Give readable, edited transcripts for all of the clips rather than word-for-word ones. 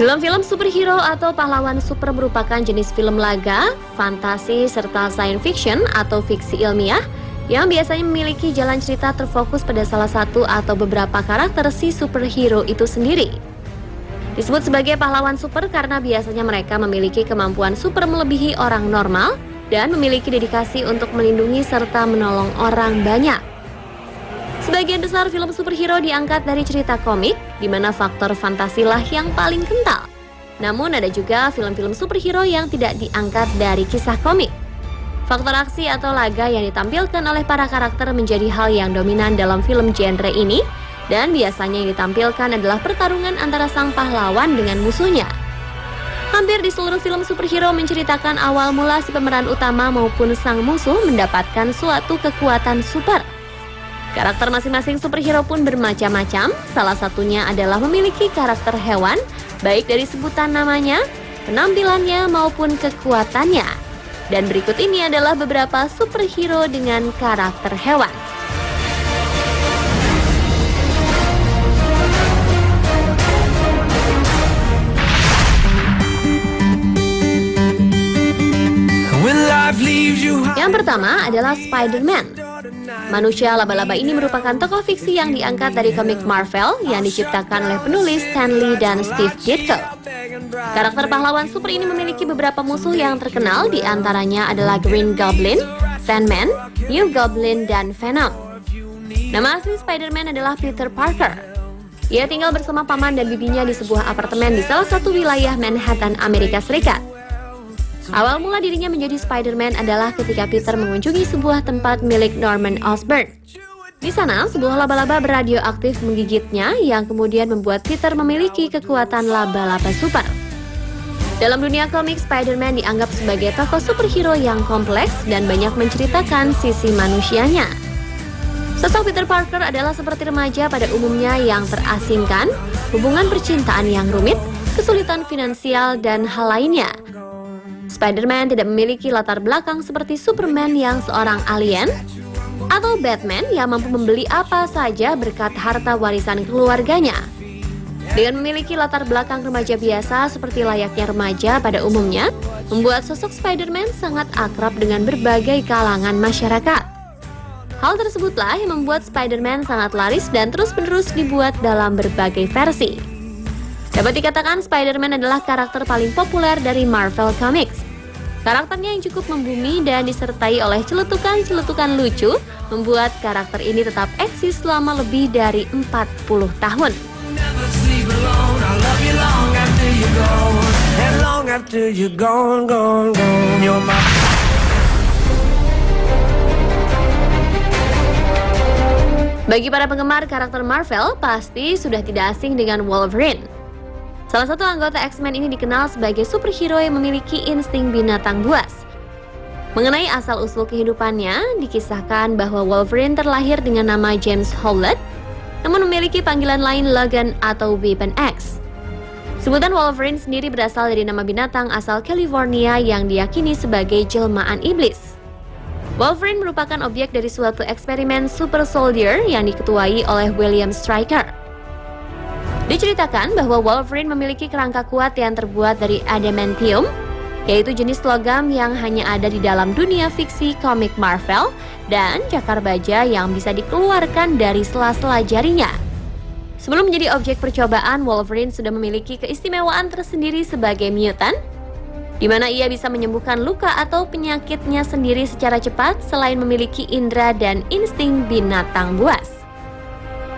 Film-film superhero atau pahlawan super merupakan jenis film laga, fantasi, serta science fiction atau fiksi ilmiah yang biasanya memiliki jalan cerita terfokus pada salah satu atau beberapa karakter si superhero itu sendiri. Disebut sebagai pahlawan super karena biasanya mereka memiliki kemampuan super melebihi orang normal dan memiliki dedikasi untuk melindungi serta menolong orang banyak. Sebagian besar film superhero diangkat dari cerita komik, di mana faktor fantasilah yang paling kental. Namun ada juga film-film superhero yang tidak diangkat dari kisah komik. Faktor aksi atau laga yang ditampilkan oleh para karakter menjadi hal yang dominan dalam film genre ini, dan biasanya yang ditampilkan adalah pertarungan antara sang pahlawan dengan musuhnya. Hampir di seluruh film superhero menceritakan awal mula si pemeran utama maupun sang musuh mendapatkan suatu kekuatan super. Karakter masing-masing superhero pun bermacam-macam, salah satunya adalah memiliki karakter hewan, baik dari sebutan namanya, penampilannya maupun kekuatannya. Dan berikut ini adalah beberapa superhero dengan karakter hewan. Yang pertama adalah Spider-Man. Manusia laba-laba ini merupakan tokoh fiksi yang diangkat dari komik Marvel yang diciptakan oleh penulis Stan Lee dan Steve Ditko. Karakter pahlawan super ini memiliki beberapa musuh yang terkenal, di antaranya adalah Green Goblin, Sandman, New Goblin, dan Venom. Nama asli Spider-Man adalah Peter Parker. Ia tinggal bersama paman dan bibinya di sebuah apartemen di salah satu wilayah Manhattan, Amerika Serikat. Awal mula dirinya menjadi Spider-Man adalah ketika Peter mengunjungi sebuah tempat milik Norman Osborn. Di sana, sebuah laba-laba beradioaktif menggigitnya yang kemudian membuat Peter memiliki kekuatan laba-laba super. Dalam dunia komik, Spider-Man dianggap sebagai tokoh superhero yang kompleks dan banyak menceritakan sisi manusianya. Sosok Peter Parker adalah seperti remaja pada umumnya yang terasingkan, hubungan percintaan yang rumit, kesulitan finansial, dan hal lainnya. Spider-Man tidak memiliki latar belakang seperti Superman yang seorang alien, atau Batman yang mampu membeli apa saja berkat harta warisan keluarganya. Dengan memiliki latar belakang remaja biasa seperti layaknya remaja pada umumnya, membuat sosok Spider-Man sangat akrab dengan berbagai kalangan masyarakat. Hal tersebutlah yang membuat Spider-Man sangat laris dan terus-menerus dibuat dalam berbagai versi. Dapat dikatakan Spider-Man adalah karakter paling populer dari Marvel Comics. Karakternya yang cukup membumi dan disertai oleh celetukan-celetukan lucu membuat karakter ini tetap eksis selama lebih dari 40 tahun. Bagi para penggemar karakter Marvel, pasti sudah tidak asing dengan Wolverine. Salah satu anggota X-Men ini dikenal sebagai superhero yang memiliki insting binatang buas. Mengenai asal-usul kehidupannya, dikisahkan bahwa Wolverine terlahir dengan nama James Howlett, namun memiliki panggilan lain Logan atau Weapon X. Sebutan Wolverine sendiri berasal dari nama binatang asal California yang diyakini sebagai jelmaan iblis. Wolverine merupakan objek dari suatu eksperimen super soldier yang diketuai oleh William Stryker. Diceritakan bahwa Wolverine memiliki kerangka kuat yang terbuat dari adamantium, yaitu jenis logam yang hanya ada di dalam dunia fiksi komik Marvel, dan cakar baja yang bisa dikeluarkan dari sela-sela jarinya. Sebelum menjadi objek percobaan, Wolverine sudah memiliki keistimewaan tersendiri sebagai mutant, di mana ia bisa menyembuhkan luka atau penyakitnya sendiri secara cepat selain memiliki indera dan insting binatang buas.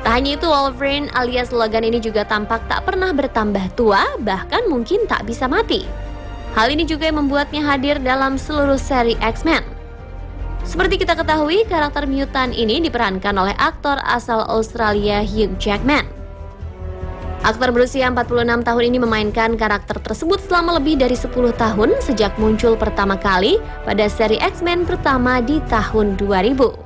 Tak hanya itu, Wolverine alias Logan ini juga tampak tak pernah bertambah tua, bahkan mungkin tak bisa mati. Hal ini juga yang membuatnya hadir dalam seluruh seri X-Men. Seperti kita ketahui, karakter mutant ini diperankan oleh aktor asal Australia Hugh Jackman. Aktor berusia 46 tahun ini memainkan karakter tersebut selama lebih dari 10 tahun sejak muncul pertama kali pada seri X-Men pertama di tahun 2000.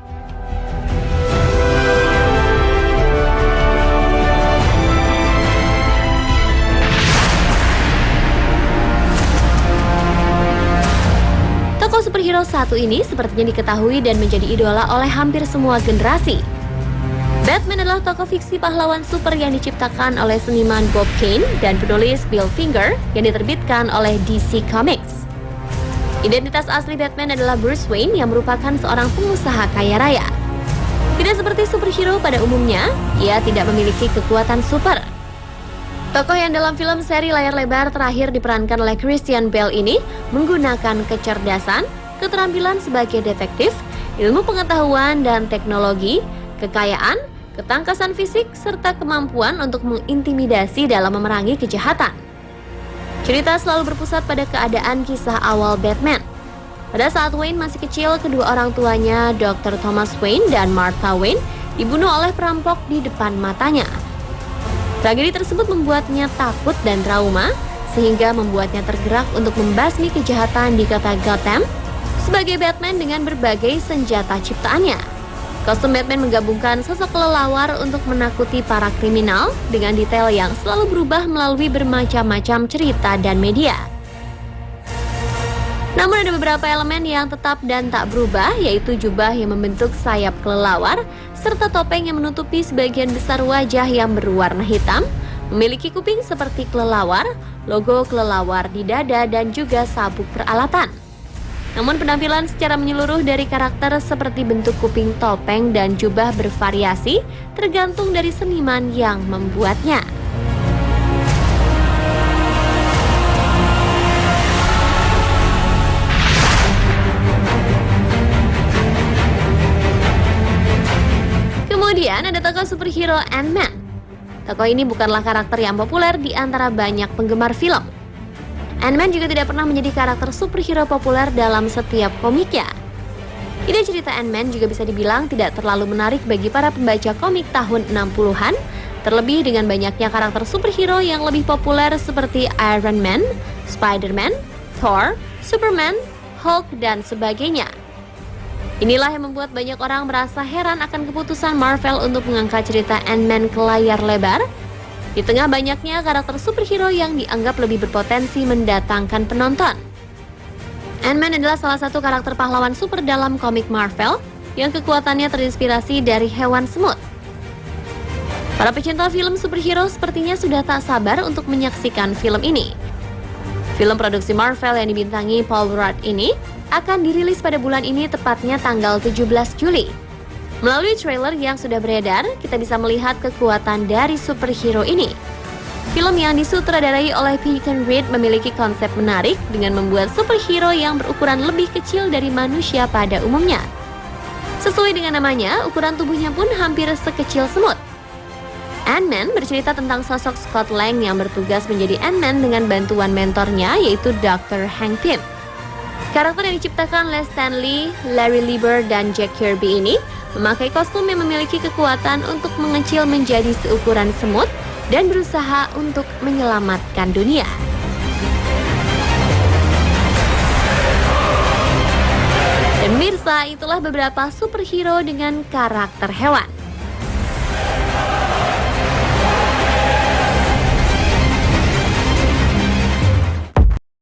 Tokoh superhero satu ini sepertinya diketahui dan menjadi idola oleh hampir semua generasi. Batman adalah tokoh fiksi pahlawan super yang diciptakan oleh seniman Bob Kane dan penulis Bill Finger yang diterbitkan oleh DC Comics. Identitas asli Batman adalah Bruce Wayne yang merupakan seorang pengusaha kaya raya. Tidak seperti superhero pada umumnya, ia tidak memiliki kekuatan super. Tokoh yang dalam film seri layar lebar terakhir diperankan oleh Christian Bale ini menggunakan kecerdasan, keterampilan sebagai detektif, ilmu pengetahuan dan teknologi, kekayaan, ketangkasan fisik, serta kemampuan untuk mengintimidasi dalam memerangi kejahatan. Cerita selalu berpusat pada keadaan kisah awal Batman. Pada saat Wayne masih kecil, kedua orang tuanya, Dr. Thomas Wayne dan Martha Wayne, dibunuh oleh perampok di depan matanya. Tragedi tersebut membuatnya takut dan trauma, sehingga membuatnya tergerak untuk membasmi kejahatan di kota Gotham sebagai Batman dengan berbagai senjata ciptaannya. Kostum Batman menggabungkan sosok kelelawar untuk menakuti para kriminal dengan detail yang selalu berubah melalui bermacam-macam cerita dan media. Namun ada beberapa elemen yang tetap dan tak berubah, yaitu jubah yang membentuk sayap kelelawar, serta topeng yang menutupi sebagian besar wajah yang berwarna hitam, memiliki kuping seperti kelelawar, logo kelelawar di dada, dan juga sabuk peralatan. Namun penampilan secara menyeluruh dari karakter seperti bentuk kuping topeng dan jubah bervariasi tergantung dari seniman yang membuatnya. Kemudian ada tokoh superhero Ant-Man. Tokoh ini bukanlah karakter yang populer di antara banyak penggemar film. Ant-Man juga tidak pernah menjadi karakter superhero populer dalam setiap komiknya. Ide cerita Ant-Man juga bisa dibilang tidak terlalu menarik bagi para pembaca komik tahun 60-an, terlebih dengan banyaknya karakter superhero yang lebih populer seperti Iron Man, Spider-Man, Thor, Superman, Hulk, dan sebagainya. Inilah yang membuat banyak orang merasa heran akan keputusan Marvel untuk mengangkat cerita Ant-Man ke layar lebar, di tengah banyaknya karakter superhero yang dianggap lebih berpotensi mendatangkan penonton. Ant-Man adalah salah satu karakter pahlawan super dalam komik Marvel yang kekuatannya terinspirasi dari hewan semut. Para pecinta film superhero sepertinya sudah tak sabar untuk menyaksikan film ini. Film produksi Marvel yang dibintangi Paul Rudd ini akan dirilis pada bulan ini, tepatnya tanggal 17 Juli. Melalui trailer yang sudah beredar, kita bisa melihat kekuatan dari superhero ini. Film yang disutradarai oleh Peyton Reed memiliki konsep menarik dengan membuat superhero yang berukuran lebih kecil dari manusia pada umumnya. Sesuai dengan namanya, ukuran tubuhnya pun hampir sekecil semut. Ant-Man bercerita tentang sosok Scott Lang yang bertugas menjadi Ant-Man dengan bantuan mentornya, yaitu Dr. Hank Pym. Karakter yang diciptakan oleh Stan Lee, Larry Lieber, dan Jack Kirby ini memakai kostum yang memiliki kekuatan untuk mengecil menjadi seukuran semut dan berusaha untuk menyelamatkan dunia. Dan pemirsa, itulah beberapa superhero dengan karakter hewan.